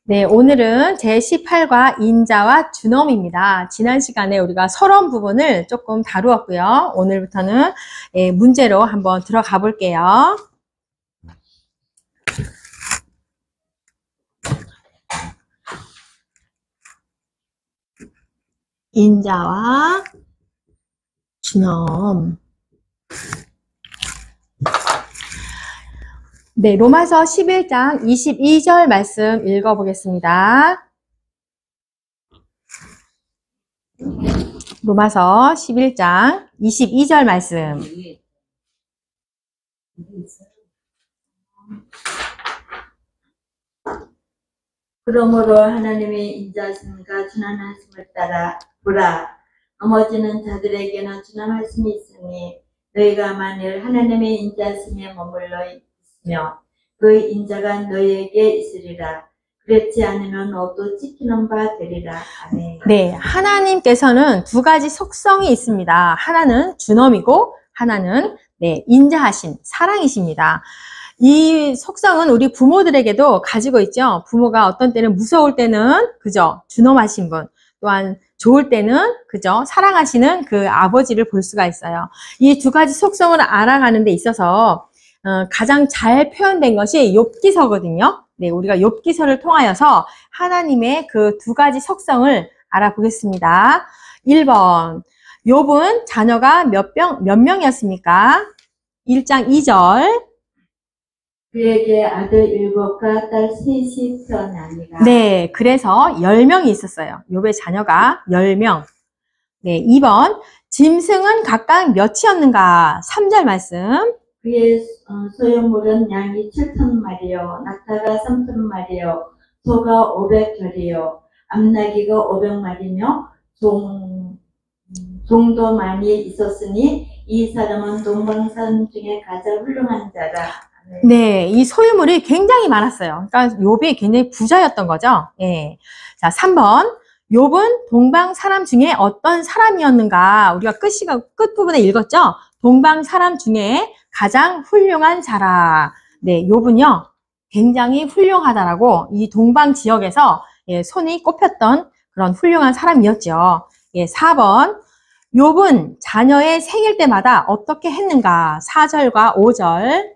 네, 오늘은 제18과 인자와 준엄입니다. 지난 시간에 우리가 서론 부분을 조금 다루었고요. 오늘부터는 문제로 한번 들어가 볼게요. 인자와 준엄. 네, 로마서 11장 22절 말씀 읽어보겠습니다. 로마서 11장 22절 말씀. 그러므로 하나님의 인자하심과 준엄하심을 따라 보라. 넘어지는 자들에게는 준엄하심이 있으니 너희가 만일 하나님의 인자하심에 머물러 있으며 그 인자가 너희에게 있으리라. 그렇지 않으면 너도 지키는 바 되리라. 아멘. 네, 하나님께서는 두 가지 속성이 있습니다. 하나는 준엄이고 하나는 인자하심, 사랑이십니다. 이 속성은 우리 부모들에게도 가지고 있죠. 부모가 어떤 때는 무서울 때는 그죠, 준엄하신 분, 또한 좋을 때는 그죠, 사랑하시는 그 아버지를 볼 수가 있어요. 이 두 가지 속성을 알아가는 데 있어서 가장 잘 표현된 것이 욥기서거든요. 네, 우리가 욥기서를 통하여서 하나님의 그 두 가지 속성을 알아보겠습니다. 1번, 욥은 자녀가 몇 명이었습니까? 1장 2절. 그에게 아들 7과 딸 3이 태어나니라. 네, 그래서 10명이 있었어요. 욥의 자녀가 10명. 네, 2번, 짐승은 각각 몇이었는가? 3절 말씀. 그의 소유물은 양이 7,000마리요, 낙타가 3,000마리요, 소가 500결이요, 암나귀가 500마리며 종도 많이 있었으니 이 사람은 동방산 중에 가장 훌륭한 자라. 네, 이 소유물이 굉장히 많았어요. 그러니까 욥이 굉장히 부자였던 거죠. 예. 자, 3번. 욥은 동방 사람 중에 어떤 사람이었는가? 우리가 끝부분에 읽었죠? 동방 사람 중에 가장 훌륭한 자라. 네, 욥은요, 굉장히 훌륭하다라고 이 동방 지역에서 손이 꼽혔던 그런 훌륭한 사람이었죠. 4번. 욥은 자녀의 생일 때마다 어떻게 했는가? 4절과 5절.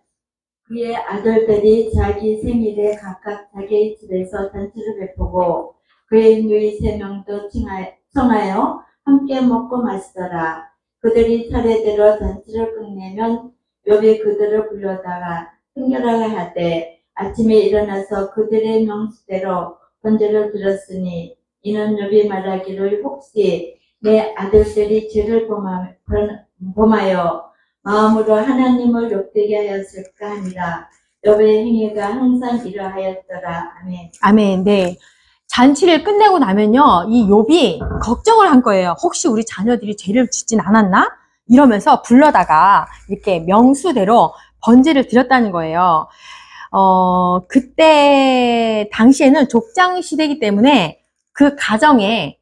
그의 아들들이 자기 생일에 각각 자기의 집에서 잔치를 베푸고 그의 누이 3명도 청하여 함께 먹고 마시더라. 그들이 차례대로 잔치를 끝내면 욥이 그들을 불러다가 흥결하게 하되 아침에 일어나서 그들의 명수대로 번제를 드렸으니 이는 욥이 말하기를 혹시 내 아들들이 죄를 범하여 마음으로 하나님을 욕되게 하였을까 하니라. 욥의 행위가 항상 이러하였더라. 아멘. 아멘. 네. 잔치를 끝내고 나면요, 이 욥이 걱정을 한 거예요. 혹시 우리 자녀들이 죄를 짓진 않았나? 이러면서 불러다가 이렇게 명수대로 번제를 드렸다는 거예요. 그때 당시에는 족장 시대이기 때문에 그 가장이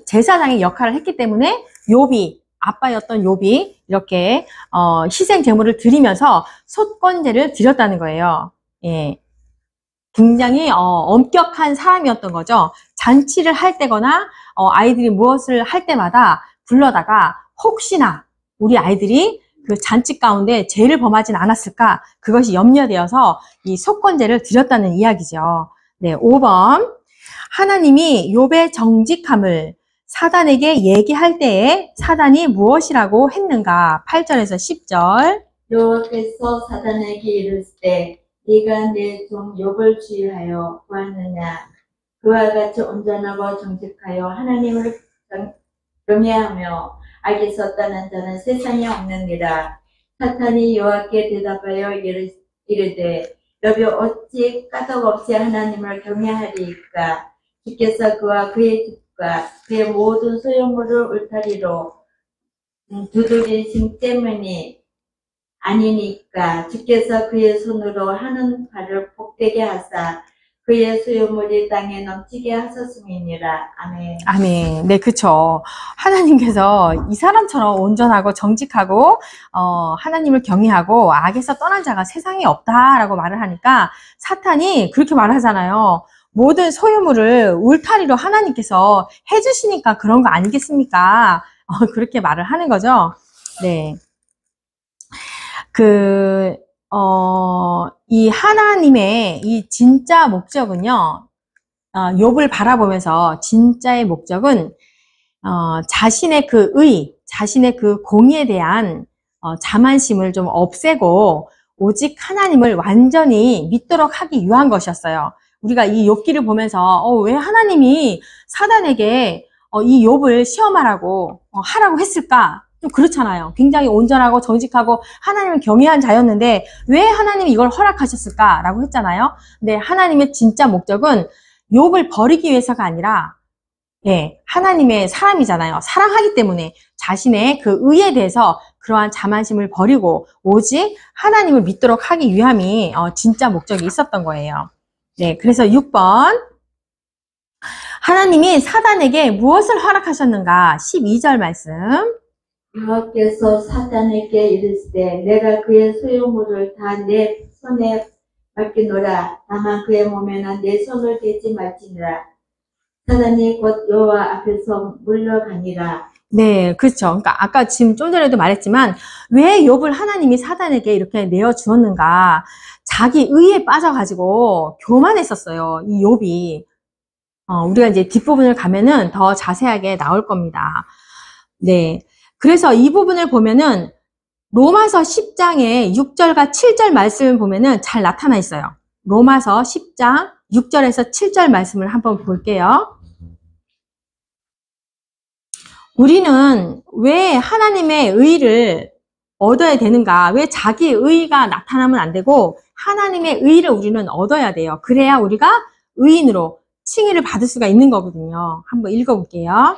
제사장의 역할을 했기 때문에 욥이, 아빠였던 욥이 이렇게 희생 제물을 드리면서 속건제를 드렸다는 거예요. 예. 굉장히 엄격한 사람이었던 거죠. 잔치를 할 때거나 아이들이 무엇을 할 때마다 불러다가 혹시나 우리 아이들이 그 잔치 가운데 죄를 범하진 않았을까, 그것이 염려되어서 이 속건제를 드렸다는 이야기죠. 네, 5번. 하나님이 욥의 정직함을 사단에게 얘기할 때에 사단이 무엇이라고 했는가? 8절에서 10절. 여호와께서 사단에게 이르시되 네가 내 종 욥을 주의하여 보았느냐? 그와 같이 온전하고 정직하여 하나님을 경외하며 악이 섰다는 자는 세상에 없느니라. 사탄이 여호와께 대답하여 이르되 욥이 어찌 까닭없이 하나님을 경외하리이까? 주께서 그와 그의 집과 그의 모든 소유물을 울타리로 두드리심 때문이 아니니까 주께서 그의 손으로 하는 바를 복되게 하사 그의 소유물이 땅에 넘치게 하셨음이니라. 아멘. 아멘. 네, 그쵸. 하나님께서 이 사람처럼 온전하고 정직하고 하나님을 경외하고 악에서 떠난 자가 세상에 없다라고 말을 하니까 사탄이 그렇게 말하잖아요. 모든 소유물을 울타리로 하나님께서 해주시니까 그런 거 아니겠습니까? 그렇게 말을 하는 거죠. 네. 이 하나님의 이 진짜 목적은요, 욥을 바라보면서 진짜의 목적은, 자신의 그 자신의 그 공의에 대한 자만심을 좀 없애고, 오직 하나님을 완전히 믿도록 하기 위한 것이었어요. 우리가 이 욥기를 보면서, 왜 하나님이 사단에게 이 욥을 시험하라고, 하라고 했을까? 좀 그렇잖아요. 굉장히 온전하고 정직하고 하나님을 경외한 자였는데 왜 하나님이 이걸 허락하셨을까라고 했잖아요. 근데 하나님의 진짜 목적은 욥을 버리기 위해서가 아니라 하나님의 사람이잖아요. 사랑하기 때문에 자신의 그 의에 대해서 그러한 자만심을 버리고 오직 하나님을 믿도록 하기 위함이 진짜 목적이 있었던 거예요. 네, 그래서 6번 하나님이 사단에게 무엇을 허락하셨는가? 12절 말씀. 여호와께서 사단에게 이르시되 내가 그의 소유물을 다 내 손에 맡기노라. 다만 그의 몸에는 내 손을 대지 말지니라. 사단이 곧 여호와 앞에서 물러가니라. 네, 그렇죠. 그러니까 아까 지금 좀 전에도 말했지만 왜 욥을 하나님이 사단에게 이렇게 내어 주었는가? 자기 의에 빠져가지고 교만했었어요. 이 욥이. 우리가 이제 뒷부분을 가면은 더 자세하게 나올 겁니다. 네. 그래서 이 부분을 보면은 로마서 10장에 6절과 7절 말씀을 보면은 잘 나타나 있어요. 로마서 10장 6절에서 7절 말씀을 한번 볼게요. 우리는 왜 하나님의 의를 얻어야 되는가? 왜 자기 의가 나타나면 안 되고 하나님의 의를 우리는 얻어야 돼요. 그래야 우리가 의인으로 칭의를 받을 수가 있는 거거든요. 한번 읽어볼게요.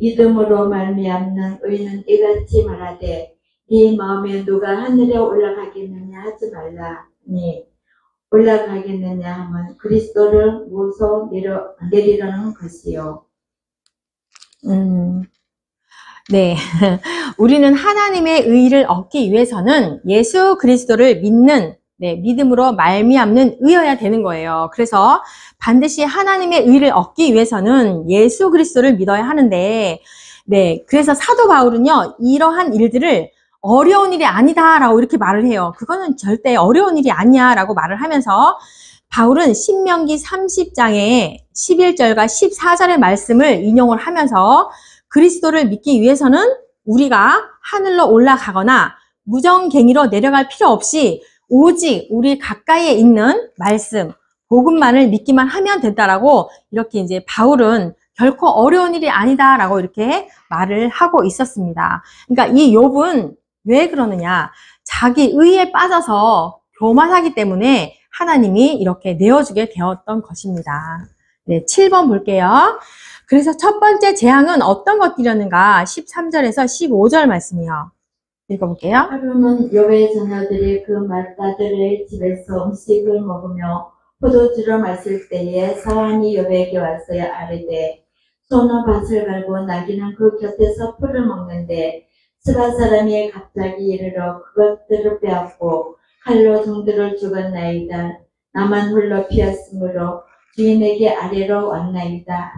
믿음으로 말미암는 의는 이같이 말하되 네 마음에 누가 하늘에 올라가겠느냐 하지 말라니 올라가겠느냐 하면 그리스도를 모서 내리려는 것이요. 네. 우리는 하나님의 의를 얻기 위해서는 예수 그리스도를 믿는 믿음으로 말미암는 의여야 되는 거예요. 그래서 반드시 하나님의 의를 얻기 위해서는 예수 그리스도를 믿어야 하는데, 그래서 사도 바울은요, 이러한 일들을 어려운 일이 아니다라고 이렇게 말을 해요. 그거는 절대 어려운 일이 아니야 라고 말을 하면서 바울은 신명기 30장에 11절과 14절의 말씀을 인용을 하면서 그리스도를 믿기 위해서는 우리가 하늘로 올라가거나 무정갱이로 내려갈 필요 없이 오직 우리 가까이에 있는 말씀, 복음만을 믿기만 하면 된다라고 이렇게 이제 바울은 결코 어려운 일이 아니다라고 이렇게 말을 하고 있었습니다. 그러니까 이 욥은 왜 그러느냐? 자기 의에 빠져서 교만하기 때문에 하나님이 이렇게 내어주게 되었던 것입니다. 네, 7번 볼게요. 그래서 첫 번째 재앙은 어떤 것들이었는가? 13절에서 15절 말씀이요. 읽어볼게요. 하루는 욥의 자녀들이 그 맏아들의 집에서 음식을 먹으며 포도주를 마실 때에 사환이 욥에게 와서 아뢰되 소는 밭을 갈고 나귀는 그 곁에서 풀을 먹는데 스바 사람이 갑자기 이르러 그것들을 빼앗고 칼로 종들을 죽었나이다. 나만 홀로 피었으므로 주인에게 아래로 왔나이다.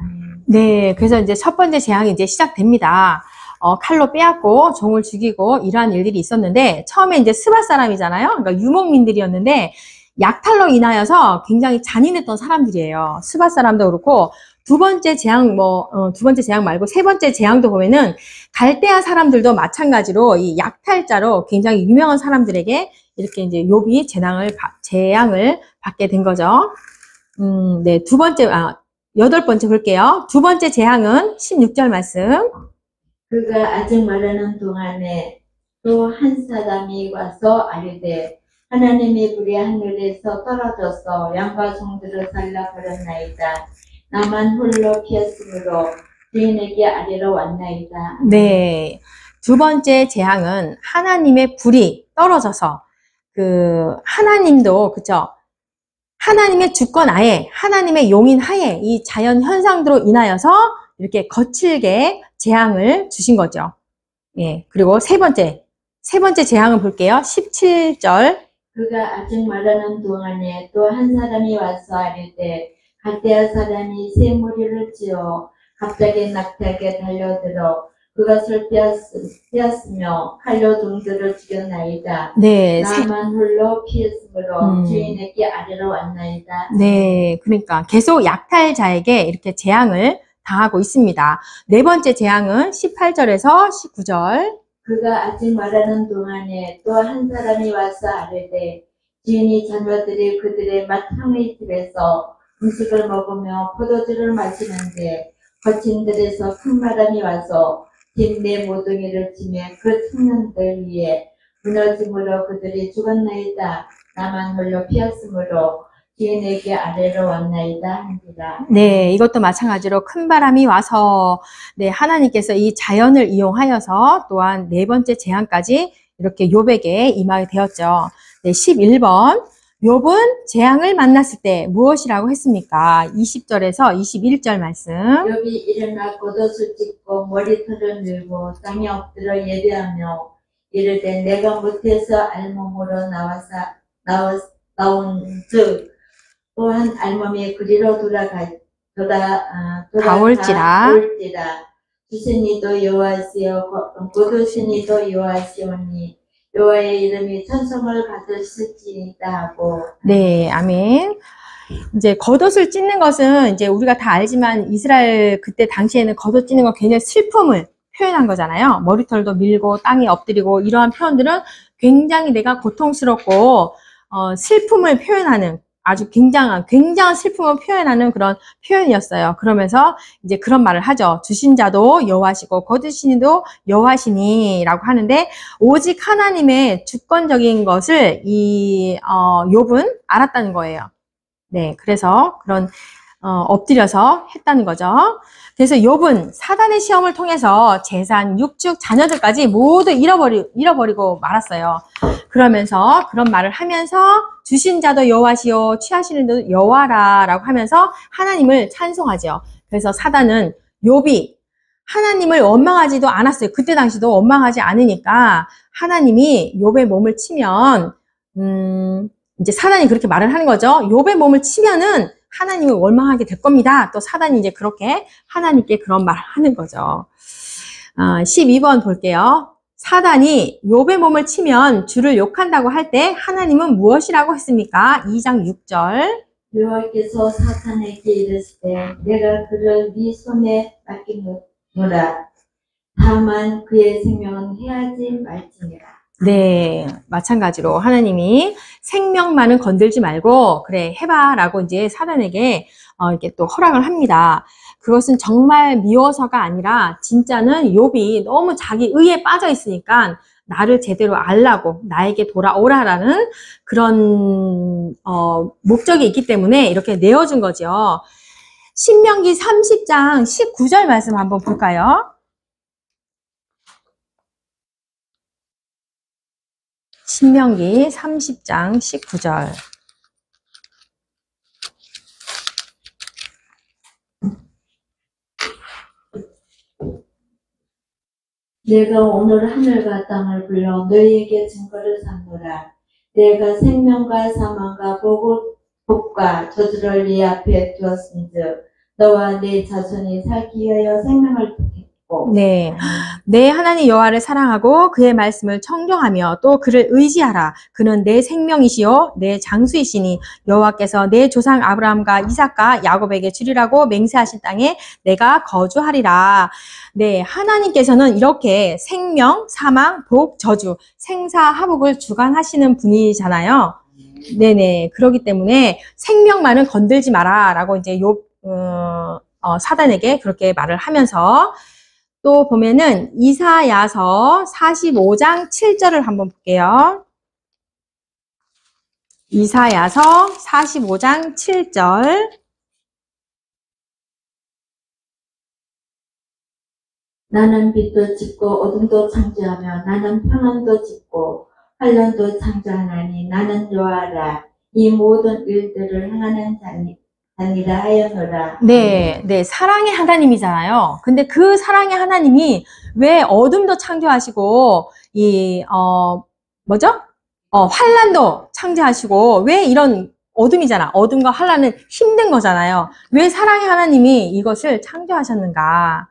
네, 그래서 이제 첫 번째 재앙이 이제 시작됩니다. 칼로 빼앗고 종을 죽이고 이러한 일들이 있었는데 처음에 이제 스바 사람이잖아요. 그러니까 유목민들이었는데 약탈로 인하여서 굉장히 잔인했던 사람들이에요. 스바 사람도 그렇고 두 번째 재앙 두 번째 재앙 말고 세 번째 재앙도 보면은 갈대아 사람들도 마찬가지로 이 약탈자로 굉장히 유명한 사람들에게 이렇게 이제 욥이 재앙을 받게 된 거죠. 네, 여덟 번째 볼게요. 두 번째 재앙은 16절 말씀. 그가 아직 말하는 동안에 또 한 사람이 와서 아뢰되 하나님의 불이 하늘에서 떨어져서 양과 종들을 살라 버렸나이다. 나만 홀로 피었으므로 주인에게 아래로 왔나이다. 네, 두 번째 재앙은 하나님의 불이 떨어져서 하나님도 그죠? 하나님의 주권 하에, 하나님의 용인 하에 이 자연 현상들로 인하여서 이렇게 거칠게 재앙을 주신 거죠. 예. 그리고 세 번째 재앙을 볼게요. 17절, 그가 아직 말하는 동안에 또 한 사람이 와서 아뢰되 갈대아 사람이 새 무리를 지어 갑자기 낙타에게 달려들어 그것을 빼앗으며 칼로 동들을 죽였나이다. 네, 나만 홀로 피했으므로 음. 주인에게 아래로 왔나이다. 네, 그러니까 계속 약탈자에게 이렇게 재앙을 당하고 있습니다. 네 번째 재앙은 18절에서 19절. 그가 아직 말하는 동안에 또 한 사람이 와서 아뢰되 주인이 자녀들이 그들의 맏형의 집에서 음식을 먹으며 포도주를 마시는데 거친들에서 큰 바람이 와서 집 내 모퉁이를 치며 그 청년들 위에 무너짐으로 그들이 죽었나이다. 나만 홀로 피었으므로 주인에게 아래로 왔나이다 하니라. 네, 이것도 마찬가지로 큰 바람이 와서, 네, 하나님께서 이 자연을 이용하여서 또한 네 번째 재앙까지 이렇게 욥에게 임하게 되었죠. 네, 11번. 욥은 재앙을 만났을 때 무엇이라고 했습니까? 20절에서 21절 말씀. 욥이 일어나 겉옷을 찢고 머리털을 밀고 땅에 엎드려 예배하며 이르되 내가 못해서 알몸으로 나온즉 또한 알몸이 그리로 가올지라. 주신이도 여호와시요 겉옷이니도 여호와시오니 여호와의 이름이 천성을 받으실지이다 하고. 네, 아멘. 이제 겉옷을 찢는 것은 이제 우리가 다 알지만 이스라엘 그때 당시에는 겉옷 찢는 건 굉장히 슬픔을 표현한 거잖아요. 머리털도 밀고 땅에 엎드리고 이러한 표현들은 굉장히 내가 고통스럽고 슬픔을 표현하는 아주 굉장한 슬픔을 표현하는 그런 표현이었어요. 그러면서 이제 그런 말을 하죠. 주신 자도 여호와시고 거두시니도 여호와시니라고 하는데 오직 하나님의 주권적인 것을 이 욥은 알았다는 거예요. 네, 그래서 그런 엎드려서 했다는 거죠. 그래서 욥은 사단의 시험을 통해서 재산, 육축, 자녀들까지 모두 잃어버리고 말았어요. 그러면서 그런 말을 하면서 주신 자도 여호와시요 취하시는 자도 여호와라라고 하면서 하나님을 찬송하죠. 그래서 사단은 욥이 하나님을 원망하지도 않았어요. 그때 당시도 원망하지 않으니까 하나님이 욥의 몸을 치면 이제 사단이 그렇게 말을 하는 거죠. 욥의 몸을 치면은 하나님을 원망하게 될 겁니다. 또 사단이 이제 그렇게 하나님께 그런 말을 하는 거죠. 12번 볼게요. 사단이 욥의 몸을 치면 주를 욕한다고 할 때 하나님은 무엇이라고 했습니까? 2장 6절. 여호와께서 사탄에게 이르시되 내가 그를 네 손에 맡기노라. 다만 그의 생명은 해하지 말지니라. 네, 마찬가지로 하나님이 생명만은 건들지 말고 그래 해봐라고 이제 사단에게 이렇게 또 허락을 합니다. 그것은 정말 미워서가 아니라 진짜는 욥이 너무 자기 의에 빠져 있으니까 나를 제대로 알라고 나에게 돌아오라라는 그런 목적이 있기 때문에 이렇게 내어준 거죠. 신명기 30장 19절 말씀 한번 볼까요? 신명기 30장 19절. 내가 오늘 하늘과 땅을 불러 너희에게 증거를 삼노라. 내가 생명과 사망과 복과 저주를 네 앞에 두었은즉 너와 네 자손이 살기 위하여 생명을 택했고. 네, 내 하나님 여호와를 사랑하고 그의 말씀을 청정하며 또 그를 의지하라. 그는 내 생명이시요 내 장수이시니 여호와께서 내 조상 아브라함과 이삭과 야곱에게 주리라고 맹세하신 땅에 내가 거주하리라. 네, 하나님께서는 이렇게 생명, 사망, 복, 저주, 생사하복을 주관하시는 분이잖아요. 네네, 그렇기 때문에 생명만은 건들지 마라 라고 이제 사단에게 그렇게 말을 하면서 또 보면은 이사야서 45장 7절을 한번 볼게요. 이사야서 45장 7절. 나는 빛도 짓고 어둠도 창조하며 나는 평안도 짓고 환란도 창조하나니 나는 여호와라. 이 모든 일들을 행하는 자니라 하였노라. 네, 네, 사랑의 하나님이잖아요. 근데 그 사랑의 하나님이 왜 어둠도 창조하시고 뭐죠? 환란도 창조하시고, 왜 이런 어둠이잖아. 어둠과 환란은 힘든 거잖아요. 왜 사랑의 하나님이 이것을 창조하셨는가?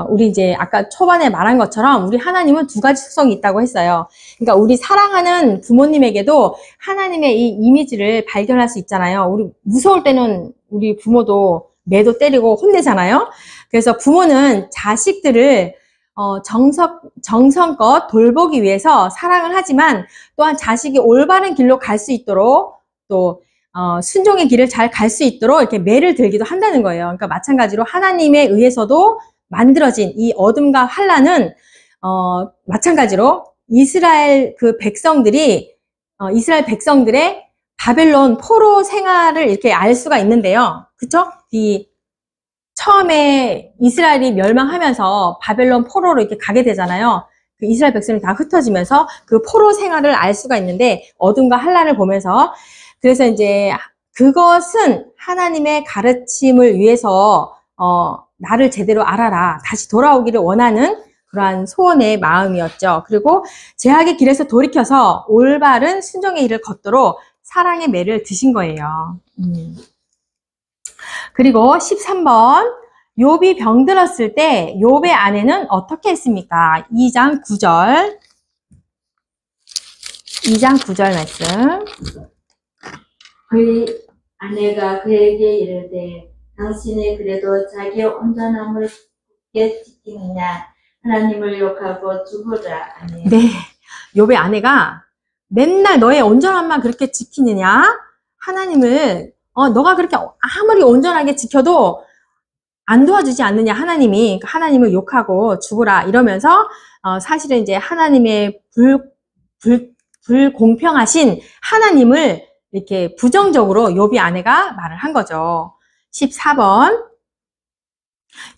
우리 이제 아까 초반에 말한 것처럼 우리 하나님은 두 가지 속성이 있다고 했어요. 그러니까 우리 사랑하는 부모님에게도 하나님의 이 이미지를 발견할 수 있잖아요. 우리 무서울 때는 우리 부모도 매도 때리고 혼내잖아요. 그래서 부모는 자식들을 정성껏 돌보기 위해서 사랑을 하지만 또한 자식이 올바른 길로 갈 수 있도록 또 순종의 길을 잘 갈 수 있도록 이렇게 매를 들기도 한다는 거예요. 그러니까 마찬가지로 하나님에 의해서도 만들어진 이 어둠과 환란은 마찬가지로 이스라엘 백성들의 바벨론 포로 생활을 이렇게 알 수가 있는데요. 그쵸? 처음에 이스라엘이 멸망하면서 바벨론 포로로 이렇게 가게 되잖아요. 그 이스라엘 백성이 다 흩어지면서 그 포로 생활을 알 수가 있는데 어둠과 환란을 보면서 그래서 이제 그것은 하나님의 가르침을 위해서 나를 제대로 알아라. 다시 돌아오기를 원하는 그러한 소원의 마음이었죠. 그리고 제약의 길에서 돌이켜서 올바른 순종의 길을 걷도록 사랑의 매를 드신 거예요. 그리고 13번 욥이 병들었을 때 욥의 아내는 어떻게 했습니까? 2장 9절 말씀. 그의 아내가 그에게 이르되 당신이 그래도 자기의 온전함을 굳게 지키느냐 하나님을 욕하고 죽으라. 아멘. 네, 욥의 아내가 맨날 너의 온전함만 그렇게 지키느냐? 하나님을 너가 그렇게 아무리 온전하게 지켜도 안 도와주지 않느냐? 하나님을 욕하고 죽으라 이러면서 사실은 이제 하나님의 불공평하신 하나님을 이렇게 부정적으로 욥의 아내가 말을 한 거죠. 14번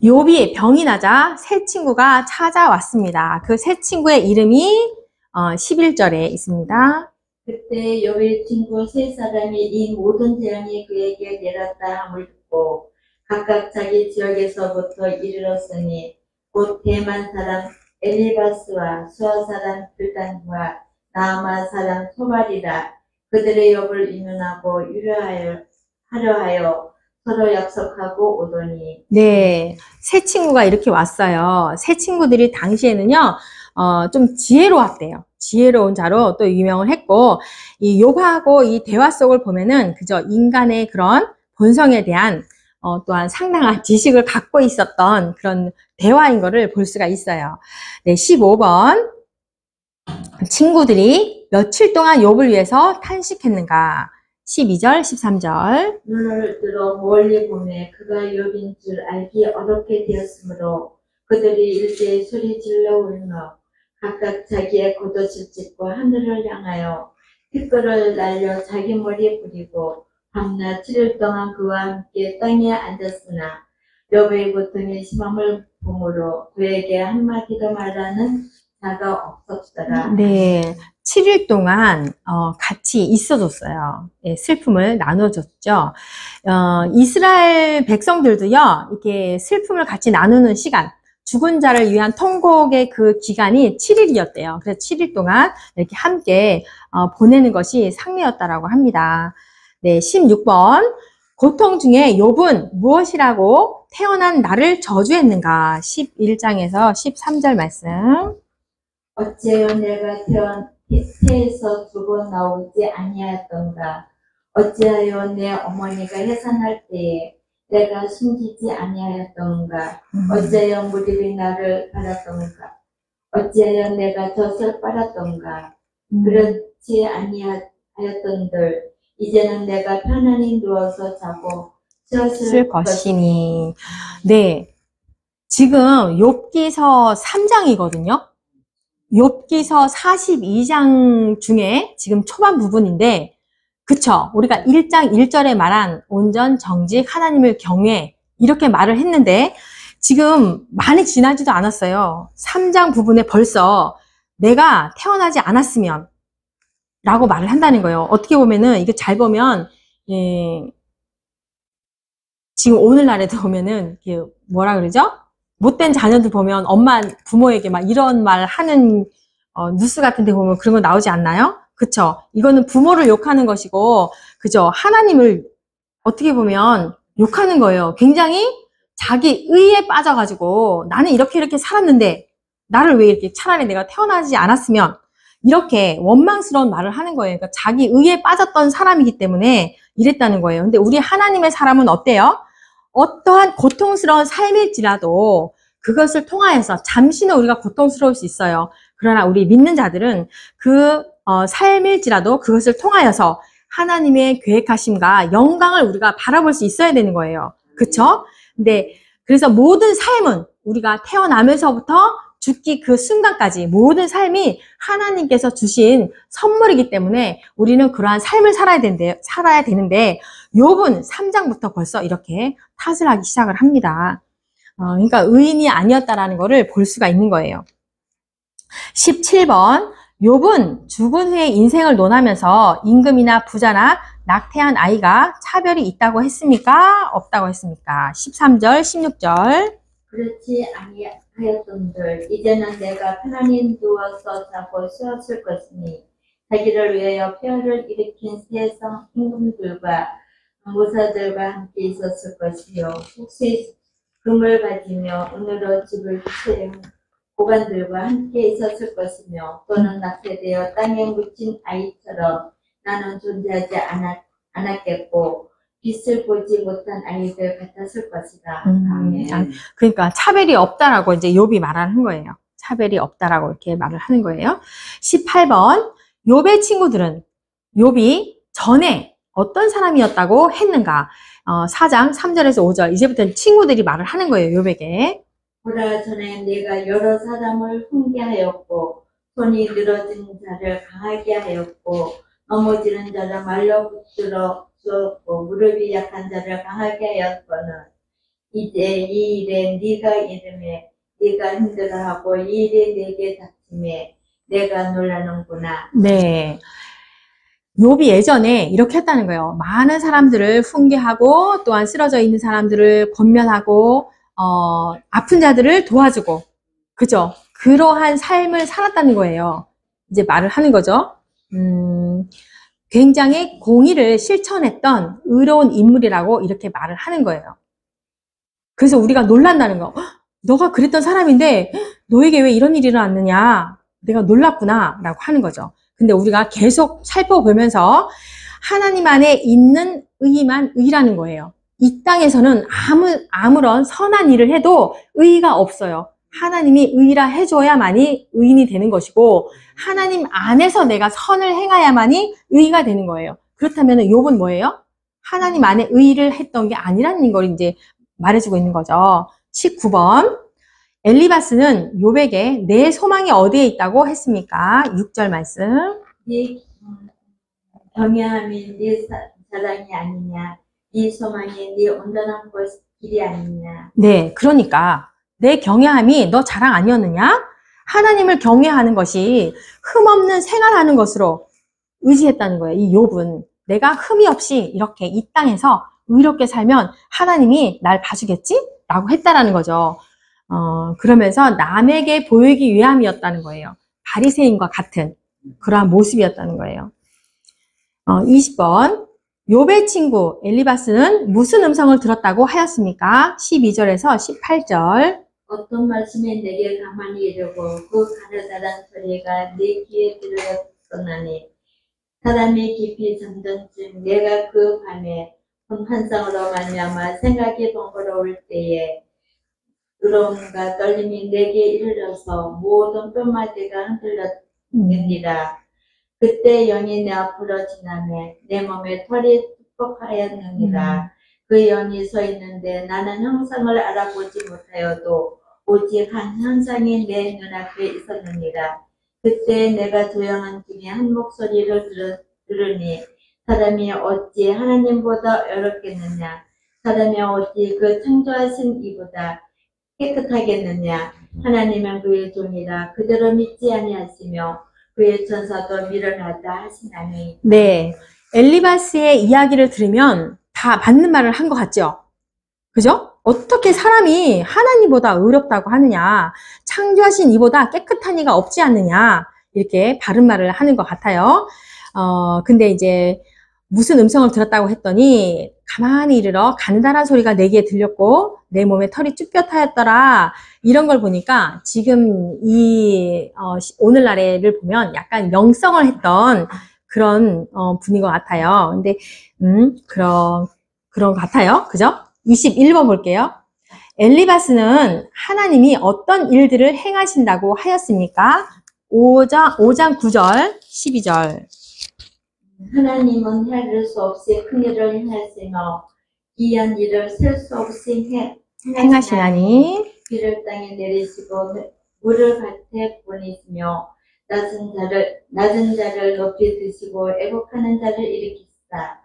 욥이 병이 나자 새 친구가 찾아왔습니다. 그 새 친구의 이름이 11절에 있습니다. 그때 욥의 친구 세 사람이 이 모든 재앙이 그에게 내렸다 함을 듣고 각각 자기 지역에서부터 이르렀으니 곧 대만 사람 엘리바스와 수아 사람 빌단과 나아마 사람 소발이라. 그들의 욥을 인연하고 유려하여 서로 약속하고 오더니. 네, 새 친구가 이렇게 왔어요. 새 친구들이 당시에는요, 좀 지혜로웠대요. 지혜로운 자로 또 유명을 했고, 이 욥하고 이 대화 속을 보면은 그저 인간의 그런 본성에 대한 또한 상당한 지식을 갖고 있었던 그런 대화인 거를 볼 수가 있어요. 네, 15번. 친구들이 며칠 동안 욥을 위해서 탄식했는가? 12절, 13절. 눈을 들어 멀리 보매 그가 욥인 줄 알기 어렵게 되었으므로 그들이 일제히 소리 질러 울며 각각 자기의 겉옷을 찢고 하늘을 향하여 티끌을 날려 자기 머리에 뿌리고 밤낮 7일 동안 그와 함께 땅에 앉았으나 욥의 고통이 심함을 보므로 그에게 한마디도 말하는 자가 없었더라. 네, 7일 동안 같이 있어줬어요. 네, 슬픔을 나눠줬죠. 이스라엘 백성들도요, 이렇게 슬픔을 같이 나누는 시간, 죽은 자를 위한 통곡의 그 기간이 7일이었대요. 그래서 7일 동안 이렇게 함께 보내는 것이 상례였다라고 합니다. 네, 16번. 고통 중에 욥은 무엇이라고 태어난 나를 저주했는가? 11장에서 13절 말씀. 어찌하여 내가 태에서 두 번 나오지 아니하였던가? 어찌하여 내 어머니가 해산할 때에 내가 숨기지 아니하였던가? 어찌하여 무리가 나를 빨았던가? 어찌하여 내가 젖을 빨았던가? 그렇지 아니하였던들 이제는 내가 편안히 누워서 자고 쉬었을 것이니. 네, 지금 욥기서 3장이거든요. 욥기서 42장 중에 지금 초반 부분인데, 그쵸? 우리가 1장 1절에 말한 온전, 정직, 하나님을 경외 이렇게 말을 했는데 지금 많이 지나지도 않았어요. 3장 부분에 벌써 내가 태어나지 않았으면 라고 말을 한다는 거예요. 어떻게 보면은 이게 잘 보면 지금 오늘날에도 보면은 이게 뭐라 그러죠? 못된 자녀들 보면 부모에게 막 이런 말 하는 뉴스 같은 데 보면 그런 거 나오지 않나요? 그쵸? 이거는 부모를 욕하는 것이고, 그죠? 하나님을 어떻게 보면 욕하는 거예요. 굉장히 자기 의에 빠져가지고 나는 이렇게 살았는데 나를 왜 이렇게 차라리 내가 태어나지 않았으면 이렇게 원망스러운 말을 하는 거예요. 그러니까 자기 의에 빠졌던 사람이기 때문에 이랬다는 거예요. 근데 우리 하나님의 사람은 어때요? 어떠한 고통스러운 삶일지라도 그것을 통하여서 잠시는 우리가 고통스러울 수 있어요. 그러나 우리 믿는 자들은 그 삶일지라도 그것을 통하여서 하나님의 계획하심과 영광을 우리가 바라볼 수 있어야 되는 거예요. 그쵸? 근데 그래서 모든 삶은 우리가 태어나면서부터 죽기 그 순간까지 모든 삶이 하나님께서 주신 선물이기 때문에 우리는 그러한 삶을 살아야 되는데 욥은 3장부터 벌써 이렇게 탓을 하기 시작을 합니다. 그러니까 의인이 아니었다라는 것을 볼 수가 있는 거예요. 17번 욥은 죽은 후에 인생을 논하면서 임금이나 부자나 낙태한 아이가 차별이 있다고 했습니까? 없다고 했습니까? 13절, 16절. 그렇지 아니하였던들 이제는 내가 편안히 누워서 자고 쉬었을 것이니 자기를 위하여 폐허를 일으킨 세상 임금들과 모사들과 함께 있었을 것이요 혹시 금을 가지며 은으로 집을 채운 고관들과 함께 있었을 것이며 또는 낙태되어 땅에 묻힌 아이처럼 나는 존재하지 않았겠고 빛을 보지 못한 아이들 같았을 것이다. 그러니까 차별이 없다라고 이제 욥이 말하는 거예요. 차별이 없다라고 이렇게 말을 하는 거예요. 18번 욥의 친구들은 욥이 전에 어떤 사람이었다고 했는가? 4장 3절에서 5절 이제부터 친구들이 말을 하는 거예요. 욥에게. 보라 전에 내가 여러 사람을 훈계하였고 손이 늘어진 자를 강하게 하였고 넘어지는 자를 말로 붙들어 주었고 무릎이 약한 자를 강하게 하였거늘 이제 이 일에 네가 이름에 네가 힘들어하고 이 일이 네게 닥침에 내가 놀라는구나. 네. 욥이 예전에 이렇게 했다는 거예요. 많은 사람들을 훈계하고 또한 쓰러져 있는 사람들을 권면하고 아픈 자들을 도와주고 그죠? 그러한 삶을 살았다는 거예요. 이제 말을 하는 거죠. 굉장히 공의를 실천했던 의로운 인물이라고 이렇게 말을 하는 거예요. 그래서 우리가 놀란다는 거. 너가 그랬던 사람인데 너에게 왜 이런 일이 일어났느냐? 내가 놀랐구나 라고 하는 거죠. 근데 우리가 계속 살펴보면서 하나님 안에 있는 의만 의라는 거예요. 이 땅에서는 아무런 선한 일을 해도 의가 없어요. 하나님이 의라 해줘야만이 의인이 되는 것이고 하나님 안에서 내가 선을 행해야만이 의가 되는 거예요. 그렇다면 욥은 뭐예요? 하나님 안에 의를 했던 게 아니라는 걸 이제 말해주고 있는 거죠. 19번 엘리바스는 욥에게 내 소망이 어디에 있다고 했습니까? 6절 말씀. 네 경외함이 네 자랑이 아니냐 네 소망이 네 온전한 길이 아니냐. 네, 그러니까 내 경외함이 너 자랑 아니었느냐? 하나님을 경외하는 것이 흠없는 생활하는 것으로 의지했다는 거예요. 이 욥은 내가 흠이 없이 이렇게 이 땅에서 의롭게 살면 하나님이 날 봐주겠지? 라고 했다라는 거죠. 그러면서 남에게 보이기 위함이었다는 거예요. 바리새인과 같은 그러한 모습이었다는 거예요. 20번 욥의 친구 엘리바스는 무슨 음성을 들었다고 하였습니까? 12절에서 18절. 어떤 말씀이 내게 가만히 이르고 그 가느다란 소리가 내 귀에 들렸었나니 사람이 깊이 잠든 중 내가 그 밤에 본 환상으로 말미암아 생각이 번거로울 때에 두려움과 떨림이 내게 이르러서 모든 뼈마디가 흔들렸느니라. 그때 영이 내 앞으로 지나매 내 몸에 털이 뚝뚝하였느니라. 그 영이 서 있는데 나는 형상을 알아보지 못하여도 오직 한 현상이 내 눈앞에 있었느니라. 그때 내가 조용한 중에 한 목소리를 들으니 사람이 어찌 하나님보다 어렵겠느냐. 사람이 어찌 그 창조하신 이보다 깨끗하겠느냐. 하나님은 그의 종이라 그대로 믿지 아니하시며 그의 천사도 밀어놨다 하시나니. 네, 엘리바스의 이야기를 들으면 다 맞는 말을 한 것 같죠? 그죠? 어떻게 사람이 하나님보다 의롭다고 하느냐, 창조하신 이보다 깨끗한 이가 없지 않느냐, 이렇게 바른 말을 하는 것 같아요. 근데 이제 무슨 음성을 들었다고 했더니 가만히 이르러 간단한 소리가 내 귀에 들렸고 내 몸에 털이 쭈뼛하였더라. 이런 걸 보니까 지금 오늘날에를 보면 약간 영성을 했던 그런 분인 것 같아요. 근데 그런 것 같아요. 그죠? 21번 볼게요. 엘리바스는 하나님이 어떤 일들을 행하신다고 하였습니까? 5장 9절, 12절. 하나님은 헤아릴 수 없이 큰 일을 행하시며 기이한 일을 셀 수 없이 행하시나니 비를 땅에 내리시고 물을 밭에 보내시며 낮은 자를 높이 드시고 애곡하는 자를 일으키시다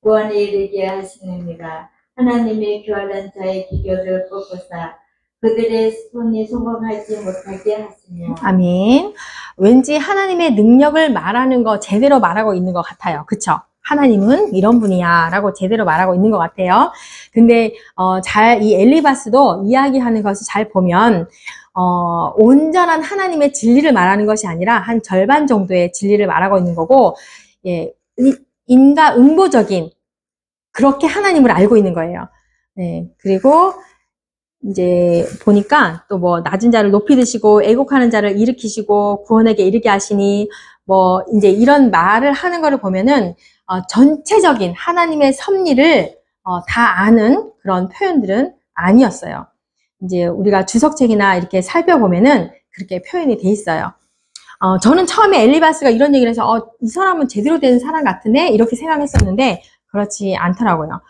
구원에 이르게 하시느니라. 하나님의 교활한 자의 기교를 꺾으사 그들의 손이 성공하지 못하게 하시며. 아멘. 왠지 하나님의 능력을 말하는 거 제대로 말하고 있는 것 같아요. 그쵸? 하나님은 이런 분이야 라고 제대로 말하고 있는 것 같아요. 근데 이 엘리바스도 이야기하는 것을 잘 보면 온전한 하나님의 진리를 말하는 것이 아니라 한 절반 정도의 진리를 말하고 있는 거고, 예, 인과응보적인 그렇게 하나님을 알고 있는 거예요. 네, 그리고 이제 보니까 또 뭐 낮은 자를 높이 드시고 애곡하는 자를 일으키시고 구원에게 이르게 하시니 뭐 이제 이런 말을 하는 거를 보면은 전체적인 하나님의 섭리를 다 아는 그런 표현들은 아니었어요. 이제 우리가 주석책이나 이렇게 살펴보면은 그렇게 표현이 돼 있어요. 저는 처음에 엘리바스가 이런 얘기를 해서 이 사람은 제대로 된 사람 같으네 이렇게 생각했었는데 그렇지 않더라고요.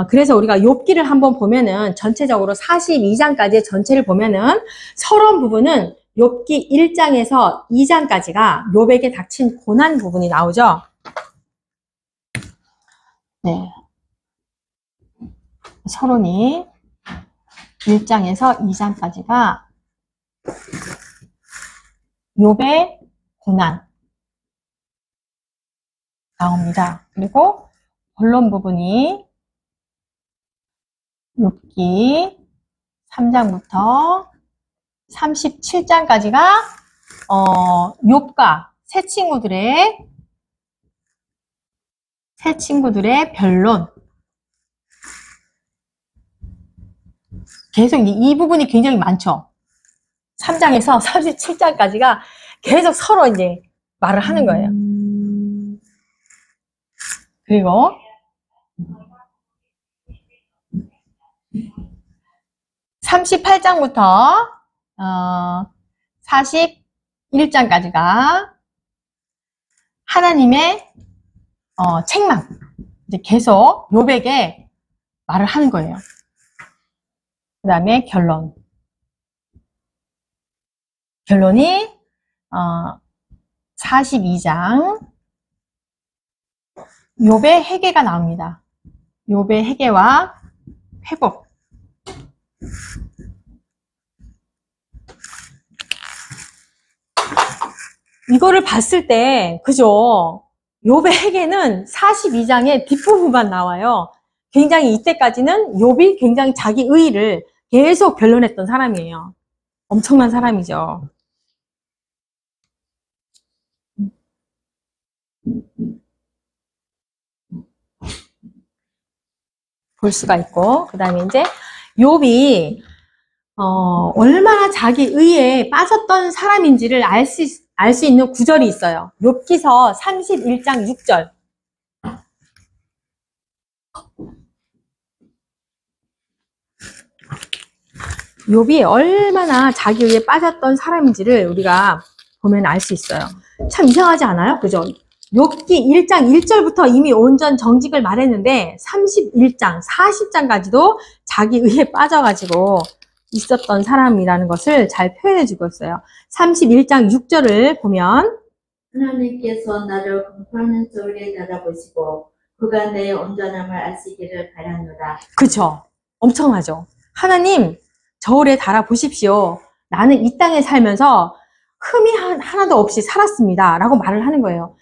그래서 우리가 욥기를 한번 보면은 전체적으로 42장까지의 전체를 보면은 서론 부분은 욥기 1장에서 2장까지가 욥에게 닥친 고난 부분이 나오죠. 네. 서론이 1장에서 2장까지가 욥의 고난 나옵니다. 그리고 본론 부분이 욥기 3장부터 37장까지가 욥과 세 친구들의 변론. 계속 이 부분이 굉장히 많죠. 3장에서 37장까지가 계속 서로 이제 말을 하는 거예요. 그리고 38장부터 41장까지가 하나님의 책망. 이제 계속 욥에게 말을 하는 거예요. 그 다음에 결론이 42장 욥의 회개가 나옵니다. 욥의 회개와 회복. 이거를 봤을 때 그죠? 욥의 회개는 42장의 뒷부분만 나와요. 굉장히 이때까지는 욥이 굉장히 자기 의의를 계속 변론했던 사람이에요. 엄청난 사람이죠. 볼 수가 있고, 그 다음에 이제 욥이 얼마나 자기 의에 빠졌던 사람인지를 알 수 있는 구절이 있어요. 욥기서 31장 6절. 욥이 얼마나 자기 의에 빠졌던 사람인지를 우리가 보면 알 수 있어요. 참 이상하지 않아요? 그죠? 욥기 1장 1절부터 이미 온전 정직을 말했는데 31장, 40장까지도 자기 의에 빠져가지고 있었던 사람이라는 것을 잘 표현해주고 있어요. 31장 6절을 보면 하나님께서 나를 공포하는 저울에 달아보시고 그가 내 온전함을 아시기를 바라노라. 그쵸? 엄청나죠? 하나님 저울에 달아보십시오. 나는 이 땅에 살면서 흠이 하나도 없이 살았습니다. 라고 말을 하는 거예요.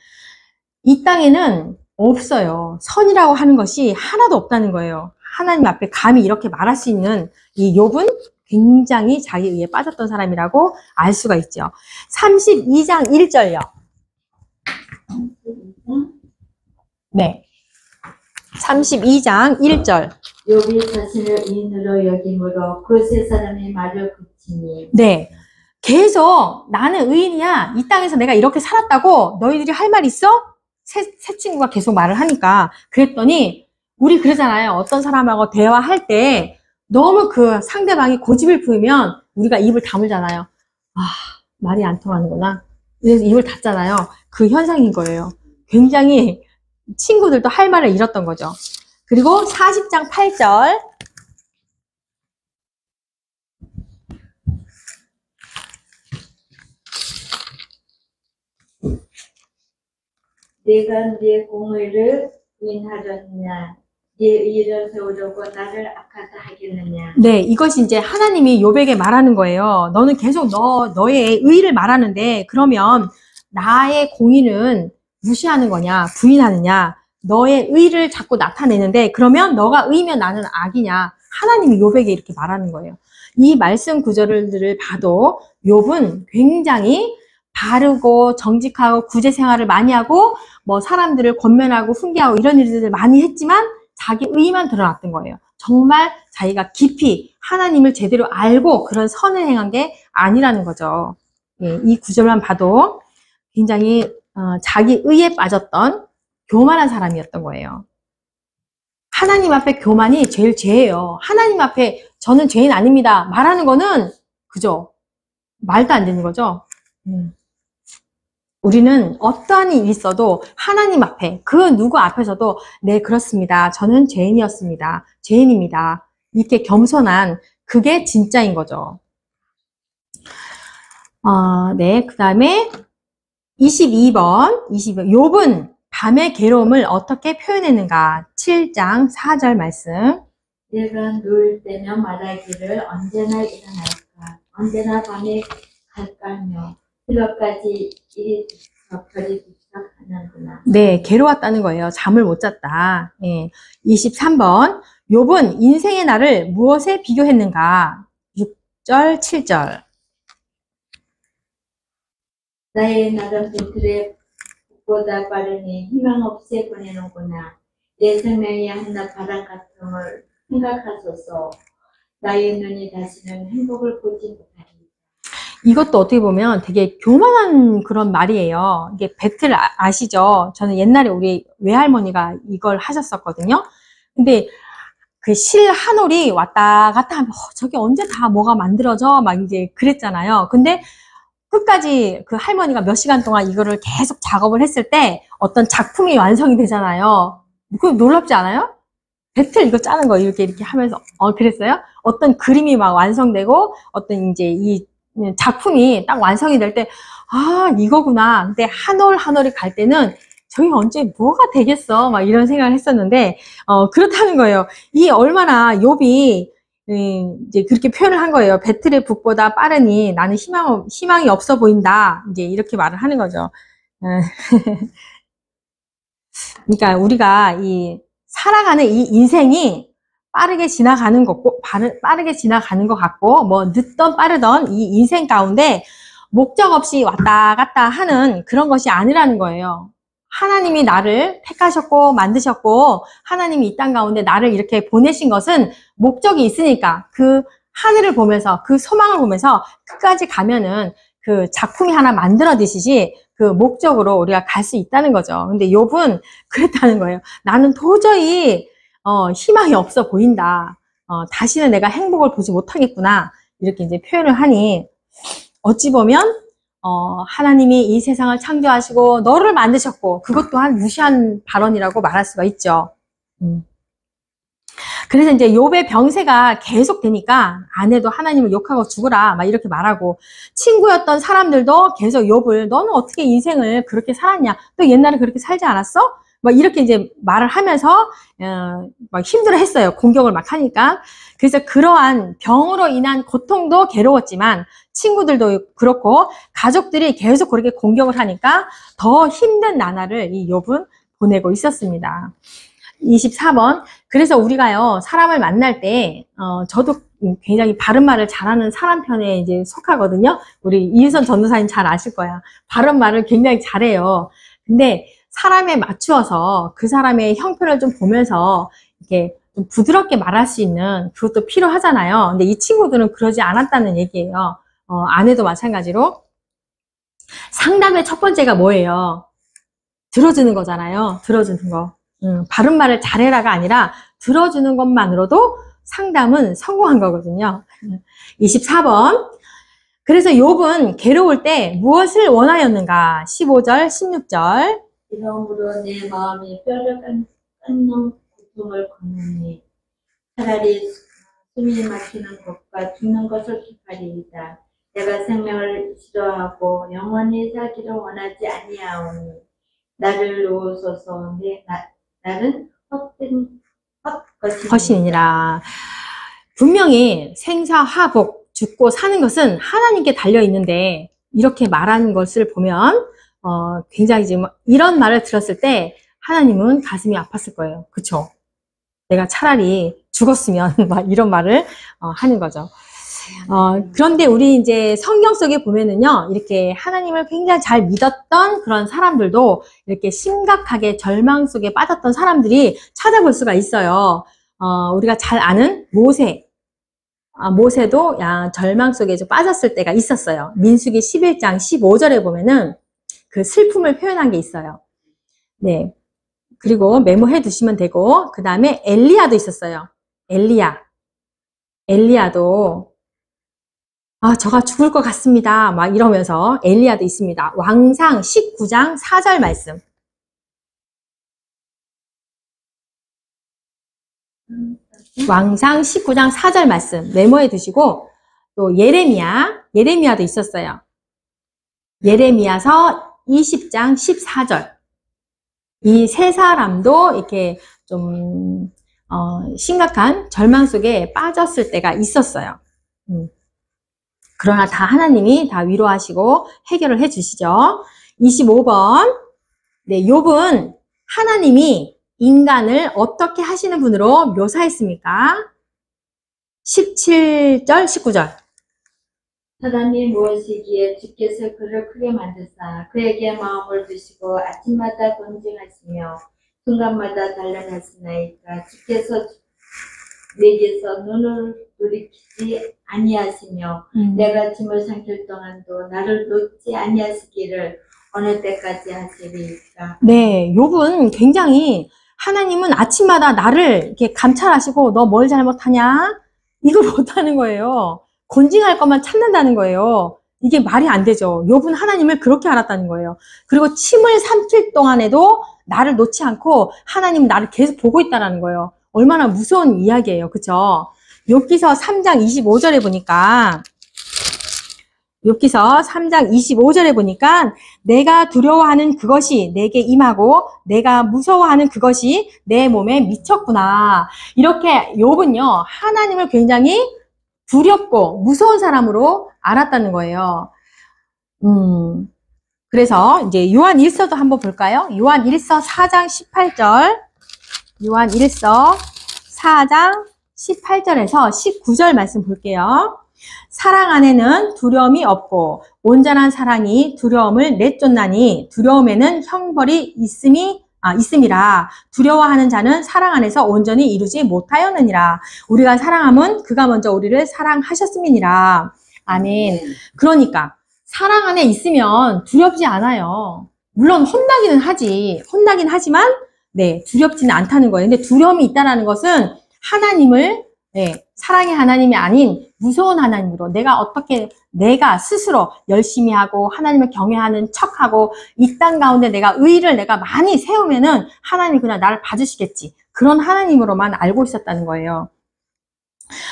이 땅에는 없어요. 선이라고 하는 것이 하나도 없다는 거예요. 하나님 앞에 감히 이렇게 말할 수 있는 이 욥은 굉장히 자기 의에 빠졌던 사람이라고 알 수가 있죠. 32장 1절요. 네. 32장 1절. 욥이 자신을 의인으로 여김으로 그 세 사람의 말을 그치니. 네. 계속 나는 의인이야. 이 땅에서 내가 이렇게 살았다고 너희들이 할 말 있어? 새 친구가 계속 말을 하니까. 그랬더니 우리 그러잖아요. 어떤 사람하고 대화할 때 너무 그 상대방이 고집을 부리면 우리가 입을 다물잖아요. 아, 말이 안 통하는구나. 그래서 입을 닫잖아요. 그 현상인 거예요. 굉장히 친구들도 할 말을 잃었던 거죠. 그리고 40장 8절. 내가 네 공의를 부인하려느냐, 네 의를 세우려고 나를 악하다 하겠느냐. 네, 이것이 이제 하나님이 욥에게 말하는 거예요. 너는 계속 너의 의를 말하는데 그러면 나의 공의는 무시하는 거냐, 부인하느냐, 너의 의를 자꾸 나타내는데 그러면 너가 의면 나는 악이냐. 하나님이 욥에게 이렇게 말하는 거예요. 이 말씀 구절들을 봐도 욥은 굉장히 바르고 정직하고 구제 생활을 많이 하고 뭐 사람들을 권면하고 훈계하고 이런 일들을 많이 했지만 자기 의만 드러났던 거예요. 정말 자기가 깊이 하나님을 제대로 알고 그런 선을 행한 게 아니라는 거죠. 예, 이 구절만 봐도 굉장히 자기 의에 빠졌던 교만한 사람이었던 거예요. 하나님 앞에 교만이 제일 죄예요. 하나님 앞에 저는 죄인 아닙니다 말하는 거는 그죠? 말도 안 되는 거죠. 우리는 어떠한 일이 있어도 하나님 앞에 그 누구 앞에서도 네 그렇습니다. 저는 죄인이었습니다. 죄인입니다. 이렇게 겸손한 그게 진짜인 거죠. 네, 그 다음에 22번 욥은 밤의 괴로움을 어떻게 표현했는가. 7장 4절 말씀. 내가 누울 때면 말하기를 언제나 일어날까, 언제나 밤에 갈까며 그것까지 이 별이 부탁하는구나. 네, 괴로웠다는 거예요. 잠을 못 잤다. 예. 23번 욥은 인생의 날을 무엇에 비교했는가. 6절, 7절. 나의 날은 배틀의 북보다 빠르니 희망 없이 보내는구나. 내 생명이 한낱 바람 같음을 생각하소서. 나의 눈이 다시는 행복을 보지 못하리. 이것도 어떻게 보면 되게 교만한 그런 말이에요. 이게 배틀 아시죠? 저는 옛날에 우리 외할머니가 이걸 하셨었거든요. 근데 그 실 한 올이 왔다 갔다 하면 저게 언제 다 뭐가 만들어져? 막 이제 그랬잖아요. 근데 끝까지 그 할머니가 몇 시간 동안 이거를 계속 작업을 했을 때 어떤 작품이 완성이 되잖아요. 그거 놀랍지 않아요? 배틀 이거 짜는 거 이렇게 하면서 그랬어요? 어떤 그림이 막 완성되고 어떤 이제 이 작품이 딱 완성이 될 때 이거구나. 근데 한 올 한 올이 갈 때는 저게 언제 뭐가 되겠어? 막 이런 생각을 했었는데 그렇다는 거예요. 이 얼마나 욥이 이제 그렇게 표현을 한 거예요. 배틀의 북보다 빠르니 나는 희망이 없어 보인다. 이제 이렇게 말을 하는 거죠. 그러니까 우리가 살아가는 이 인생이 빠르게 지나가는 것 같고, 뭐, 늦던 빠르던 이 인생 가운데 목적 없이 왔다 갔다 하는 그런 것이 아니라는 거예요. 하나님이 나를 택하셨고, 만드셨고, 하나님이 이 땅 가운데 나를 이렇게 보내신 것은 목적이 있으니까, 그 하늘을 보면서, 그 소망을 보면서 끝까지 가면은 그 작품이 하나 만들어지시지, 그 목적으로 우리가 갈 수 있다는 거죠. 근데 욥은 그랬다는 거예요. 나는 도저히 희망이 없어 보인다. 다시는 내가 행복을 보지 못하겠구나. 이렇게 이제 표현을 하니, 어찌 보면, 하나님이 이 세상을 창조하시고, 너를 만드셨고, 그것 또한 무시한 발언이라고 말할 수가 있죠. 그래서 이제 욥의 병세가 계속 되니까, 아내도 하나님을 욕하고 죽으라, 막 이렇게 말하고, 친구였던 사람들도 계속 욥을, 너는 어떻게 인생을 그렇게 살았냐? 또 옛날에 그렇게 살지 않았어? 막 이렇게 이제 말을 하면서 막 힘들어 했어요. 공격을 막 하니까. 그래서 그러한 병으로 인한 고통도 괴로웠지만 친구들도 그렇고 가족들이 계속 그렇게 공격을 하니까 더 힘든 나날을 이 욥은 보내고 있었습니다. 24번. 그래서 우리가요, 사람을 만날 때, 저도 굉장히 바른 말을 잘하는 사람 편에 이제 속하거든요. 우리 이유선 전도사님 잘 아실 거야. 바른 말을 굉장히 잘해요. 근데 사람에 맞추어서 그 사람의 형편을 좀 보면서 이렇게 좀 부드럽게 말할 수 있는 그것도 필요하잖아요. 근데 이 친구들은 그러지 않았다는 얘기예요. 아내도 마찬가지로. 상담의 첫 번째가 뭐예요? 들어주는 거잖아요. 들어주는 거. 바른 말을 잘해라가 아니라 들어주는 것만으로도 상담은 성공한 거거든요. 24번. 그래서 욥은 괴로울 때 무엇을 원하였는가? 15절, 16절. 이러므로 내 마음이 뼈를 깎는 고통을 걷느니 차라리 숨이 막히는 것과 죽는 것을 기다리이다. 내가 생명을 싫어하고 영원히 살기를 원하지 아니하오니 나를 놓으소서. 나는 헛된 것이니라. 분명히 생사화복, 죽고 사는 것은 하나님께 달려 있는데 이렇게 말하는 것을 보면 굉장히 지금 이런 말을 들었을 때 하나님은 가슴이 아팠을 거예요. 그쵸? 내가 차라리 죽었으면 막 이런 말을 하는 거죠. 그런데 우리 이제 성경 속에 보면은요, 이렇게 하나님을 굉장히 잘 믿었던 그런 사람들도 이렇게 심각하게 절망 속에 빠졌던 사람들이 찾아볼 수가 있어요. 우리가 잘 아는 모세도 절망 속에 좀 빠졌을 때가 있었어요. 민수기 11장 15절에 보면은 그 슬픔을 표현한 게 있어요. 네. 그리고 메모해 두시면 되고, 그 다음에 엘리야도 있었어요. 엘리야도 저가 죽을 것 같습니다. 막 이러면서 엘리야도 있습니다. 왕상 19장 4절 말씀. 왕상 19장 4절 말씀 메모해 두시고, 또 예레미야도 있었어요. 예레미야서 20장 14절. 이 세 사람도 이렇게 좀 심각한 절망 속에 빠졌을 때가 있었어요. 그러나 다 하나님이 다 위로하시고 해결을 해 주시죠. 25번. 네, 욥은 하나님이 인간을 어떻게 하시는 분으로 묘사했습니까? 17절, 19절. 사람이 무엇이기에 주께서 그를 크게 만드사 그에게 마음을 두시고 아침마다 권징하시며 순간마다 단련하시나이까. 주께서 내게서 눈을 돌이키지 아니하시며 내가 짐을 삼킬 동안도 나를 놓지 아니하시기를 어느 때까지 하시리까. 네, 욥은 굉장히 하나님은 아침마다 나를 이렇게 감찰하시고 너 뭘 잘못하냐? 이걸 못하는 거예요. 권징할 것만 찾는다는 거예요. 이게 말이 안 되죠. 욥은 하나님을 그렇게 알았다는 거예요. 그리고 침을 삼킬 동안에도 나를 놓지 않고 하나님은 나를 계속 보고 있다는 거예요. 얼마나 무서운 이야기예요. 그쵸? 욥기서 3장 25절에 보니까 욥기서 3장 25절에 보니까 내가 두려워하는 그것이 내게 임하고 내가 무서워하는 그것이 내 몸에 미쳤구나. 이렇게 욥은요, 하나님을 굉장히 두렵고 무서운 사람으로 알았다는 거예요. 그래서 이제 요한 1서도 한번 볼까요? 요한 1서 4장 18절. 요한 1서 4장 18절에서 19절 말씀 볼게요. 사랑 안에는 두려움이 없고 온전한 사랑이 두려움을 내쫓나니 두려움에는 형벌이 있음이라. 두려워하는 자는 사랑 안에서 온전히 이루지 못하였느니라. 우리가 사랑함은 그가 먼저 우리를 사랑하셨음이니라. 아멘. 그러니까 사랑 안에 있으면 두렵지 않아요. 물론 혼나긴 하지만 네, 두렵지는 않다는 거예요. 근데 두려움이 있다는 것은 하나님을 사랑의 하나님이 아닌 무서운 하나님으로 내가 스스로 열심히 하고 하나님을 경외하는 척하고 이 땅 가운데 내가 의의를 내가 많이 세우면은 하나님이 그냥 나를 봐주시겠지. 그런 하나님으로만 알고 있었다는 거예요.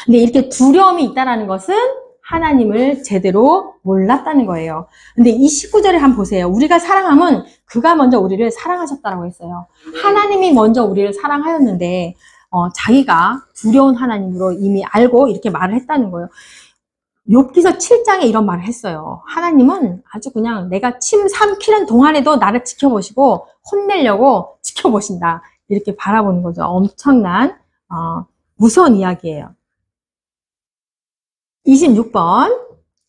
근데 이렇게 두려움이 있다는 것은 하나님을 제대로 몰랐다는 거예요. 근데 이 19절에 한번 보세요. 우리가 사랑함은 그가 먼저 우리를 사랑하셨다고 했어요. 하나님이 먼저 우리를 사랑하였는데 자기가 두려운 하나님으로 이미 알고 이렇게 말을 했다는 거예요. 욥기서 7장에 이런 말을 했어요. 하나님은 아주 그냥 내가 침 삼키는 동안에도 나를 지켜보시고 혼내려고 지켜보신다. 이렇게 바라보는 거죠. 엄청난 무서운 이야기예요. 26번.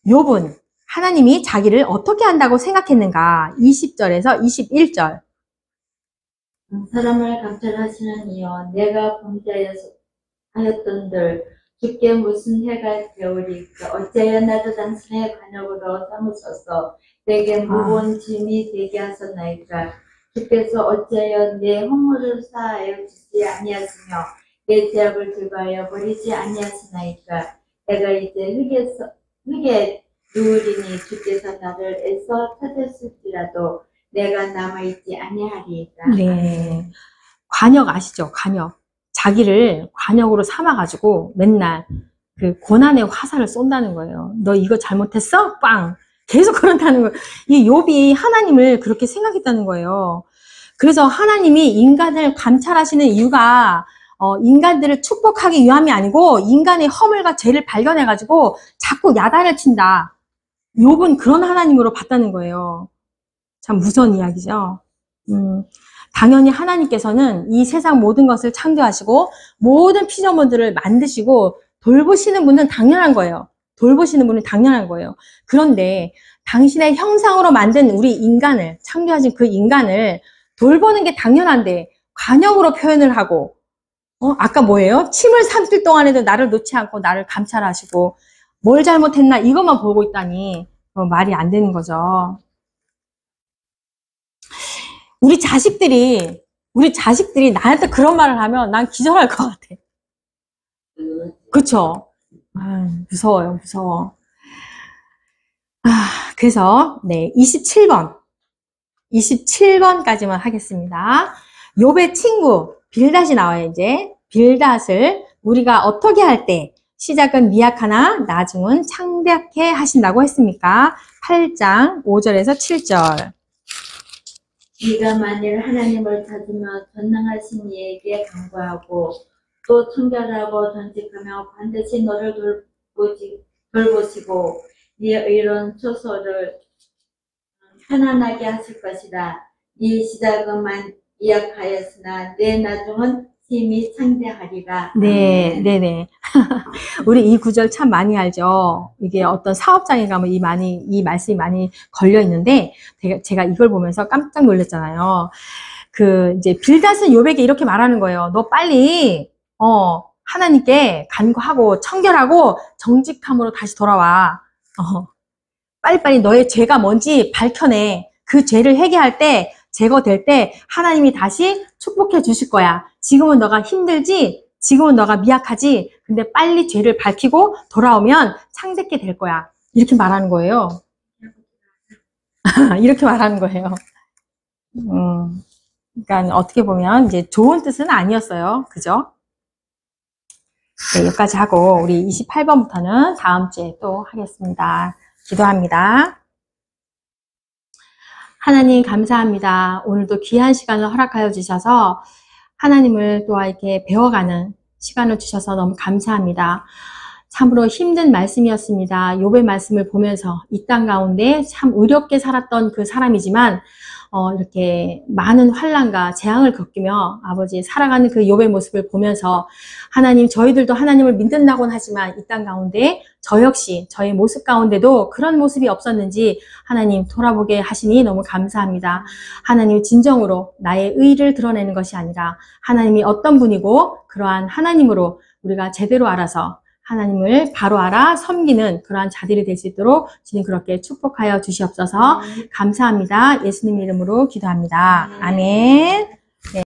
욥은 하나님이 자기를 어떻게 한다고 생각했는가? 20절에서 21절. 사람을 감찰하시는 이여 내가 범죄하였던들 주께 무슨 해가 되오리까 어찌하여 나도 당신의 관역으로 삼으셔서 내게 무거운 짐이 되게 하셨나이까 주께서 어찌하여 내 허물을 사하여 주지 아니하시며 내 죄악을 제거하여 버리지 아니하시나이까 내가 이제 흙에 누우리니 주께서 나를 애써 찾으실지라도 내가 남아있지 아니하리이다. 네. 관역 아시죠? 관역. 자기를 관역으로 삼아가지고 맨날 그 고난의 화살을 쏜다는 거예요. 너 이거 잘못했어? 빵! 계속 그런다는 거예요. 이 욥이 하나님을 그렇게 생각했다는 거예요. 그래서 하나님이 인간을 감찰하시는 이유가 인간들을 축복하기 위함이 아니고 인간의 허물과 죄를 발견해가지고 자꾸 야단을 친다. 욥은 그런 하나님으로 봤다는 거예요. 참 무서운 이야기죠. 당연히 하나님께서는 이 세상 모든 것을 창조하시고 모든 피조물들을 만드시고 돌보시는 분은 당연한 거예요. 돌보시는 분은 당연한 거예요. 그런데 당신의 형상으로 만든 우리 인간을, 창조하신 그 인간을 돌보는 게 당연한데 관역으로 표현을 하고 아까 뭐예요? 침을 삼킬 동안에도 나를 놓지 않고 나를 감찰하시고 뭘 잘못했나 이것만 보고 있다니 말이 안 되는 거죠. 우리 자식들이 나한테 그런 말을 하면 난 기절할 것 같아. 그쵸? 무서워요, 무서워. 그래서, 네, 27번까지만 하겠습니다. 욥의 친구, 빌닷이 나와요, 이제. 빌닷을 우리가 어떻게 할 때, 시작은 미약하나 나중은 창대하게 하신다고 했습니까? 8장 5절에서 7절. 네가 만일 하나님을 찾으며 전능하신 이에게 간구하고 또 청결하고 정직하며 반드시 너를 돌보시고 네 의로운 처소를 편안하게 하실 것이다. 네 시작은 미약하였으나 내 나중은 힘이 창대하리라. 네네네. 우리 이 구절 참 많이 알죠. 이게 어떤 사업장에 가면 이 말씀이 많이 걸려 있는데, 제가 이걸 보면서 깜짝 놀랐잖아요. 이제 빌닷은 욥에게 이렇게 말하는 거예요. 너 빨리, 하나님께 간구하고, 청결하고, 정직함으로 다시 돌아와. 빨리빨리 너의 죄가 뭔지 밝혀내. 그 죄를 회개할 때, 제거될 때, 하나님이 다시 축복해 주실 거야. 지금은 너가 힘들지? 지금은 너가 미약하지? 근데 빨리 죄를 밝히고 돌아오면 창대케 될 거야. 이렇게 말하는 거예요. 이렇게 말하는 거예요. 그러니까 어떻게 보면 이제 좋은 뜻은 아니었어요. 그죠? 네, 여기까지 하고 우리 28번부터는 다음 주에 또 하겠습니다. 기도합니다. 하나님 감사합니다. 오늘도 귀한 시간을 허락하여 주셔서 하나님을 또 이렇게 배워가는 시간을 주셔서 너무 감사합니다. 참으로 힘든 말씀이었습니다. 욥의 말씀을 보면서 이 땅 가운데 참 의롭게 살았던 그 사람이지만 이렇게 많은 환난과 재앙을 겪으며 아버지 살아가는 그 욥의 모습을 보면서 하나님 저희들도 하나님을 믿는다고는 하지만 이 땅 가운데 저 역시 저의 모습 가운데도 그런 모습이 없었는지 하나님 돌아보게 하시니 너무 감사합니다. 하나님 진정으로 나의 의를 드러내는 것이 아니라 하나님이 어떤 분이고 그러한 하나님으로 우리가 제대로 알아서 하나님을 바로 알아 섬기는 그러한 자들이 될 수 있도록 주님 그렇게 축복하여 주시옵소서. 감사합니다. 예수님 이름으로 기도합니다. 아멘.